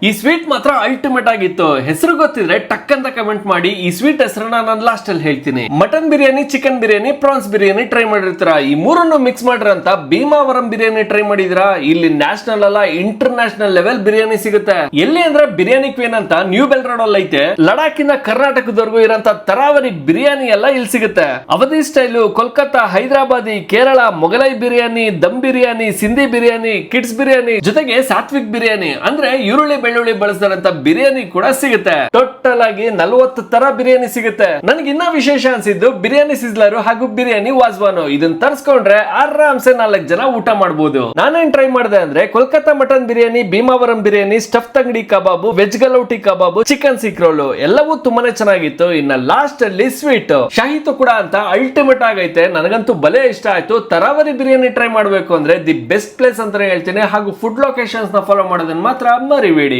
ಈ ಸ್ವೀಟ್ ಮಾತ್ರ ಅಲ್ಟಿಮೇಟ್ ಆಗಿತ್ತು. ಹೆಸರು ಗೊತ್ತಿದ್ರೆ ಟಕ್ ಅಂತ ಕಮೆಂಟ್ ಮಾಡಿ. ಈ ಸ್ವೀಟ್ ಹೆಸರನ್ನ ನಾನು ಲಾಸ್ಟ್ ಅಲ್ಲಿ ಹೇಳ್ತೀನಿ. Mutton biryani, chicken biryani, prawns biryani try ಮಾಡಿರ್ತೀರಾ. ಈ ಮೂರನ್ನು ಮಿಕ್ಸ್ ಮಾಡಿರಂತ ಭೀಮಾವರಂ ಬಿರಿಯಾನಿ ಟ್ರೈ ಮಾಡಿದ್ರಾ? ಇಲ್ಲಿ ನ್ಯಾಷನಲ್ ಅಲ್ಲ ಇಂಟರ್ ನ್ಯಾಷನಲ್ ಲೆವೆಲ್ ಬಿರಿಯಾನಿ ಸಿಗುತ್ತೆ. ಎಲ್ಲಿ ಅಂದ್ರೆ ಬಿರಿಯಾನಿ ಕ್ವೀನ್ ಅಂತ ನ್ಯೂ ಬೆಲ್ ರೋಡ್ ಅಲ್ಲಿ ಐತೆ. ಲಡಾಖ್ ಇಂದ ಕರ್ನಾಟಕದವರೆಗೂ ಇರೋಂತ ತರಾವರಿ ಬಿರಿಯಾನಿ ಎಲ್ಲ ಇಲ್ಲಿ ಸಿಗುತ್ತೆ. ಅವಧಿ ಸ್ಟೈಲು, ಕೋಲ್ಕತ್ತಾ, ಹೈದರಾಬಾದಿ, ಕೇರಳ, ಮೊಘಲೈ ಬಿರಿಯಾನಿ, ದಮ್ ಬಿರಿಯಾನಿ, ಸಿಂಧಿ ಬಿರಿಯಾನಿ, ಕಿಡ್ಸ್ ಬಿರಿಯಾನಿ, ಜೊತೆಗೆ ಸಾತ್ವಿಕ್ ಬಿರಿಯಾನಿ ಅಂದ್ರೆ ಈರುಳ್ಳಿ ಬೆಳ್ಳುಳ್ಳಿ ಬಳಸಿದಂತ ಬಿರಿಯಾನಿ ಕೂಡ ಸಿಗುತ್ತೆ. ಟೋಟಲ್ ಆಗಿ 40 ತರ ಬಿರಿಯಾನಿ ಸಿಗುತ್ತೆ. ನನಗೆ ಇನ್ನ ವಿಶೇಷ ಅನ್ಸಿದ್ದು ಬಿರಿಯಾನಿ ಸಿಸ್ಲರ್ ಹಾಗೂ ಬಿರಿಯಾನಿ ವಾಜ್ವಾನು. ಇದನ್ನ ತರಿಸ್ಕೊಂಡ್ರೆ ಆರಾಮ್ಸೆ 4 ಜನ ಊಟ ಮಾಡಬಹುದು. ನಾನೇನ್ ಟ್ರೈ ಮಾಡಿದೆ ಅಂದ್ರೆ ಕೋಲ್ಕತ್ತಾ ಮಟನ್ ಬಿರಿಯಾನಿ, ಭೀಮಾವರಂ ಬಿರಿಯಾನಿ, ಸ್ಟಫ್ ತಂಗಡಿ ಕಬಾಬು, ವೆಜ್ ಗಲೌಟಿ ಕಬಾಬು, ಚಿಕನ್ ಸೀಕ್ ರೋಲ್ ಎಲ್ಲವೂ ತುಂಬಾನೇ ಚೆನ್ನಾಗಿತ್ತು. ಇನ್ನ ಲಾಸ್ಟ್ ಅಲ್ಲಿ ಸ್ವೀಟ್ ಶಾಹಿ ತುಕುಡ ಅಂತ ಅಲ್ಟಿಮೇಟ್ ಆಗೈತೆ. ನನಗಂತೂ ಬಲೆ ಇಷ್ಟ ಆಯ್ತು. ತರಾವರಿ ಬಿರಿಯಾನಿ ಟ್ರೈ ಮಾಡಬೇಕು ಅಂದ್ರೆ ದಿ ಬೆಸ್ಟ್ ಪ್ಲೇಸ್ ಅಂತಾನೆ ಹೇಳ್ತೀನಿ. ಹಾಗೂ ಫುಡ್ ಲೊಕೇಶನ್ಸ್ ನ ಫಾಲೋ ಮಾಡೋದನ್ನ ಮಾತ್ರ ಮರಿಬೇಡಿ.